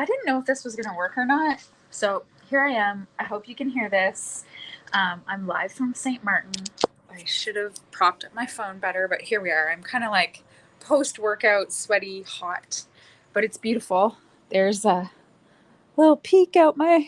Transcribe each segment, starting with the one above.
I didn't know if this was going to work or not. So here I am. I hope you can hear this. I'm live from St. Martin. I should have propped up my phone better, but here we are. I'm kind of like post-workout, sweaty, hot, but it's beautiful. There's a little peek out my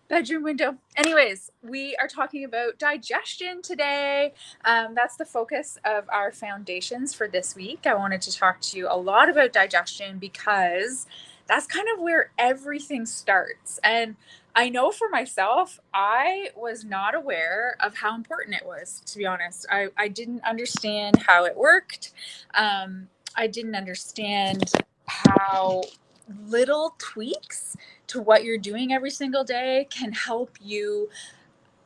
bedroom window. Anyways, we are talking about digestion today. That's the focus of our foundations for this week. I wanted to talk to you a lot about digestion because that's kind of where everything starts. And I know for myself, I was not aware of how important it was, to be honest. I didn't understand how it worked. I didn't understand how little tweaks to what you're doing every single day can help you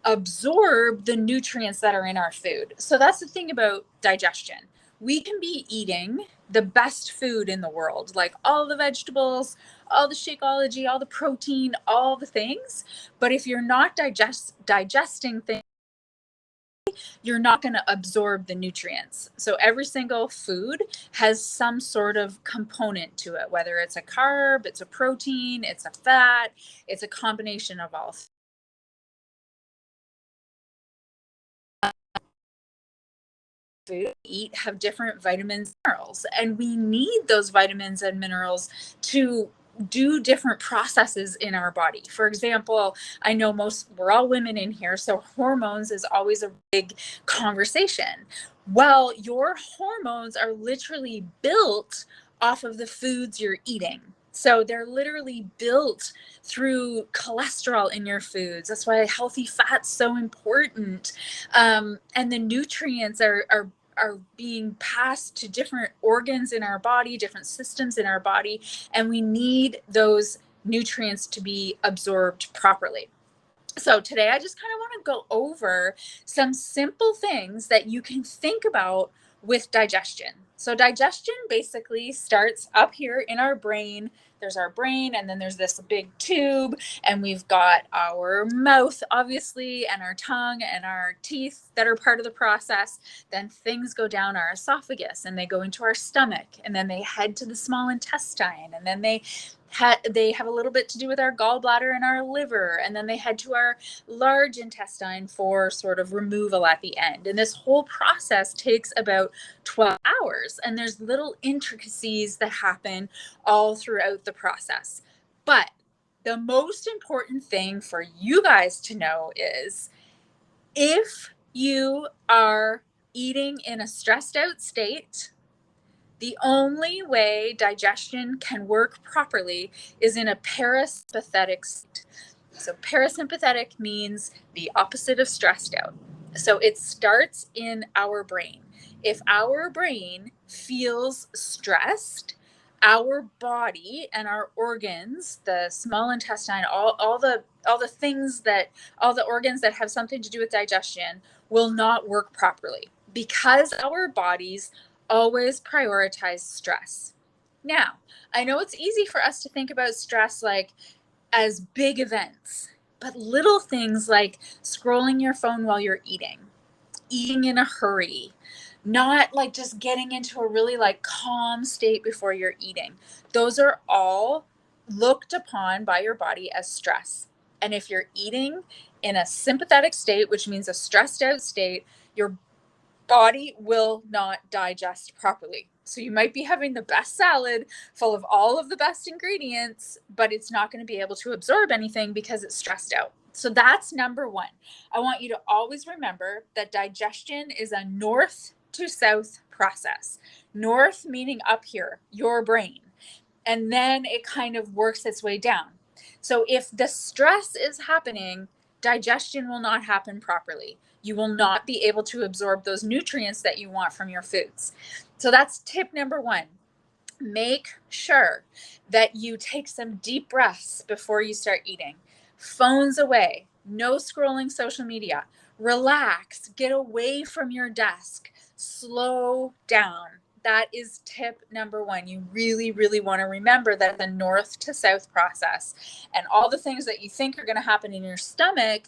absorb the nutrients that are in our food. So that's the thing about digestion. We can be eating the best food in the world, like all the vegetables, all the Shakeology, all the protein, all the things. But if you're not digesting things, you're not going to absorb the nutrients. So every single food has some sort of component to it, whether it's a carb, it's a protein, it's a fat, it's a combination of all. Food we eat have different vitamins and minerals, and we need those vitamins and minerals to do different processes in our body. For example, I know we're all women in here, so hormones is always a big conversation. Well, your hormones are literally built off of the foods you're eating. So they're literally built through cholesterol in your foods. That's why healthy fat's so important. And the nutrients are being passed to different organs in our body, different systems in our body, and we need those nutrients to be absorbed properly. So today I just kind of want to go over some simple things that you can think about with digestion. So digestion basically starts up here in our brain. There's our brain, and then there's this big tube, and we've got our mouth, obviously, and our tongue and our teeth that are part of the process. Then things go down our esophagus, and they go into our stomach, and then they head to the small intestine, and then they have a little bit to do with our gallbladder and our liver, and then they head to our large intestine for sort of removal at the end. And this whole process takes about 12 hours, and there's little intricacies that happen all throughout the process. But the most important thing for you guys to know is if you are eating in a stressed out state, the only way digestion can work properly is in a parasympathetic state. So parasympathetic means the opposite of stressed out. So it starts in our brain. If our brain feels stressed, our body and our organs, the small intestine, all the organs that have something to do with digestion will not work properly because our bodies always prioritize stress. Now, I know it's easy for us to think about stress like as big events, but little things like scrolling your phone while you're eating in a hurry, not like just getting into a really like calm state before you're eating. Those are all looked upon by your body as stress. And if you're eating in a sympathetic state, which means a stressed out state, your body will not digest properly. So you might be having the best salad full of all of the best ingredients, but it's not going to be able to absorb anything because it's stressed out. So that's number one. I want you to always remember that digestion is a north to south process. North meaning up here, your brain. And then it kind of works its way down. So if the stress is happening, digestion will not happen properly. You will not be able to absorb those nutrients that you want from your foods. So that's tip number one. Make sure that you take some deep breaths before you start eating. Phones away, no scrolling social media. Relax, get away from your desk, slow down. That is tip number one. You really, really want to remember that the north to south process and all the things that you think are going to happen in your stomach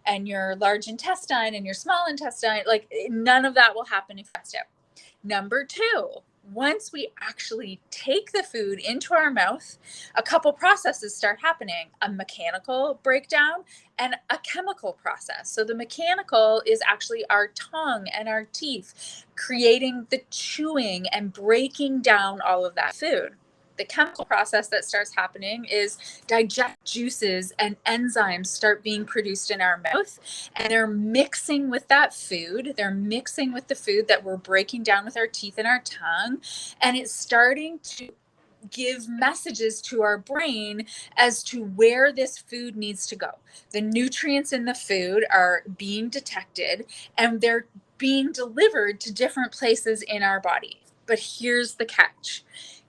and your large intestine and your small intestine, like none of that will happen if you're stressed out. Number two, once we actually take the food into our mouth, a couple processes start happening: a mechanical breakdown and a chemical process. So, the mechanical is actually our tongue and our teeth creating the chewing and breaking down all of that food. The chemical process that starts happening is digest juices and enzymes start being produced in our mouth, and they're mixing with that food. They're mixing with the food that we're breaking down with our teeth and our tongue, and it's starting to give messages to our brain as to where this food needs to go. The nutrients in the food are being detected, and they're being delivered to different places in our body. But here's the catch: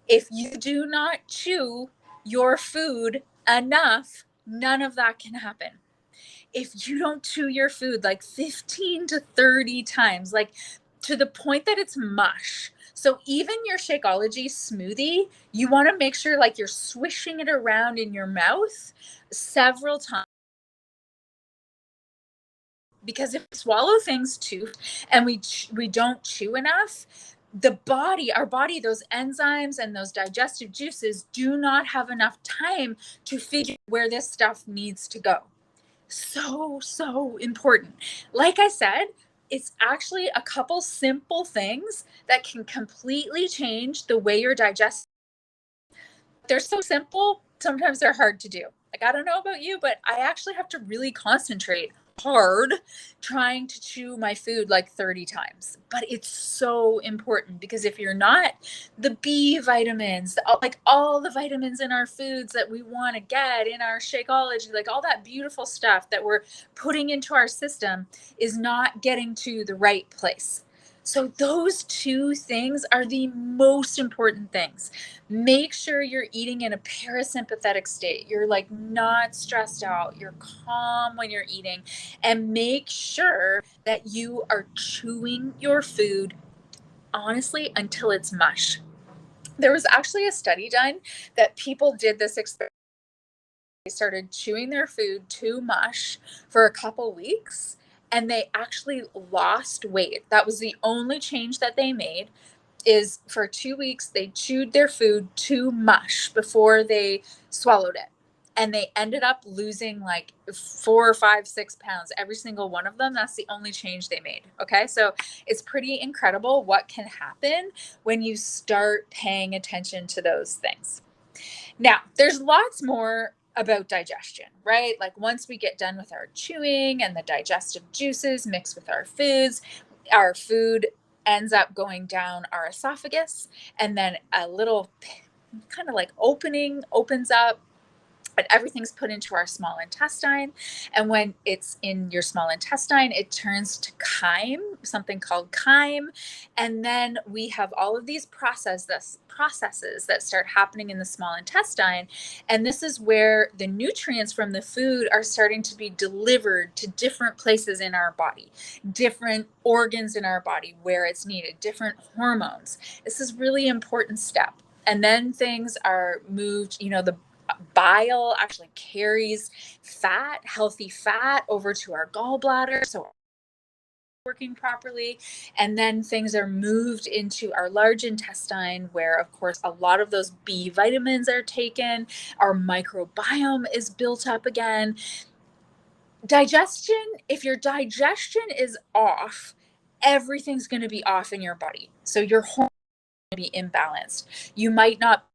if you do not chew your food enough, none of that can happen. If you don't chew your food like 15 to 30 times, like to the point that it's mush. So even your Shakeology smoothie, you want to make sure like you're swishing it around in your mouth several times, because if we swallow things too and we don't chew enough, the body, our body, those enzymes and those digestive juices do not have enough time to figure where this stuff needs to go. So important. Like I said, it's actually a couple simple things that can completely change the way you're digesting. They're so simple, sometimes they're hard to do. Like, I don't know about you, but I actually have to really concentrate hard trying to chew my food like 30 times. But it's so important, because if you're not, the B vitamins, like all the vitamins in our foods that we want to get in our Shakeology, like all that beautiful stuff that we're putting into our system is not getting to the right place. So those two things are the most important things. Make sure you're eating in a parasympathetic state. You're like not stressed out. You're calm when you're eating, and make sure that you are chewing your food honestly until it's mush. There was actually a study done that people did this experiment. They started chewing their food to mush for a couple weeks, and they actually lost weight. That was the only change that they made, is for 2 weeks they chewed their food to mush before they swallowed it, and they ended up losing like 4 or 5, 6 pounds, every single one of them. That's the only change they made. Okay, so it's pretty incredible what can happen when you start paying attention to those things. Now, there's lots more about digestion, right? Like, once we get done with our chewing and the digestive juices mixed with our food ends up going down our esophagus, and then a little kind of like opening opens up, and everything's put into our small intestine. And when it's in your small intestine, it turns to chyme, something called chyme. And then we have all of these processes that start happening in the small intestine. And this is where the nutrients from the food are starting to be delivered to different places in our body, different organs in our body where it's needed, different hormones. This is really important step. And then things are moved, the bile actually carries fat, healthy fat, over to our gallbladder, so working properly. And then things are moved into our large intestine, where of course a lot of those B vitamins are taken. Our microbiome is built up again. Digestion, if your digestion is off, everything's going to be off in your body. So your hormones are going to be imbalanced. You might not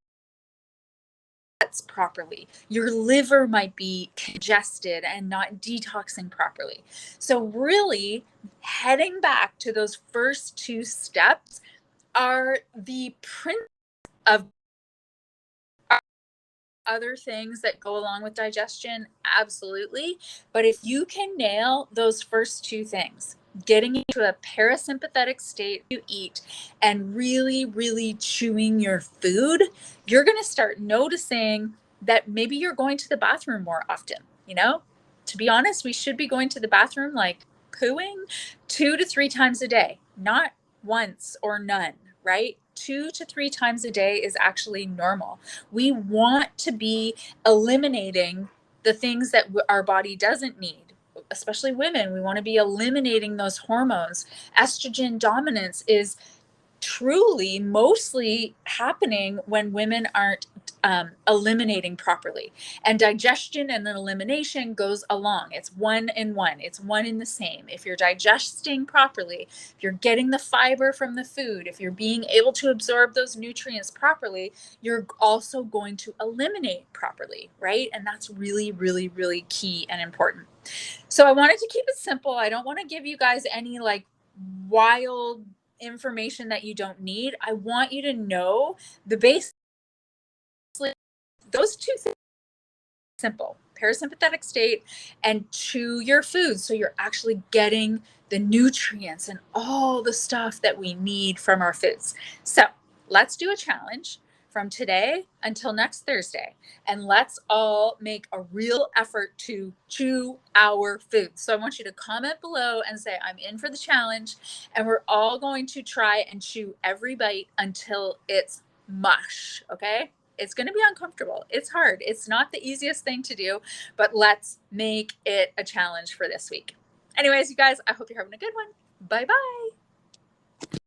properly. Your liver might be congested and not detoxing properly. So, really, heading back to those first two steps are the principles of other things that go along with digestion, absolutely. But if you can nail those first two things, getting into a parasympathetic state you eat and really chewing your food, you're going to start noticing that maybe you're going to the bathroom more often. To be honest, we should be going to the bathroom, like pooing, 2 to 3 times a day, not once or none, right? 2 to 3 times a day is actually normal. We want to be eliminating the things that our body doesn't need, especially women. We want to be eliminating those hormones. Estrogen dominance is truly mostly happening when women aren't eliminating properly. And digestion and then elimination goes along. It's one in one, it's one in the same. If you're digesting properly, if you're getting the fiber from the food, if you're being able to absorb those nutrients properly, you're also going to eliminate properly, right? And that's really, really, really key and important. So I wanted to keep it simple. I don't want to give you guys any like wild information that you don't need. I want you to know the basics. Those two things are simple: parasympathetic state and chew your food. So you're actually getting the nutrients and all the stuff that we need from our foods. So let's do a challenge from today until next Thursday. And let's all make a real effort to chew our food. So I want you to comment below and say, I'm in for the challenge. And we're all going to try and chew every bite until it's mush. Okay. It's going to be uncomfortable. It's hard. It's not the easiest thing to do, but let's make it a challenge for this week. Anyways, you guys, I hope you're having a good one. Bye bye.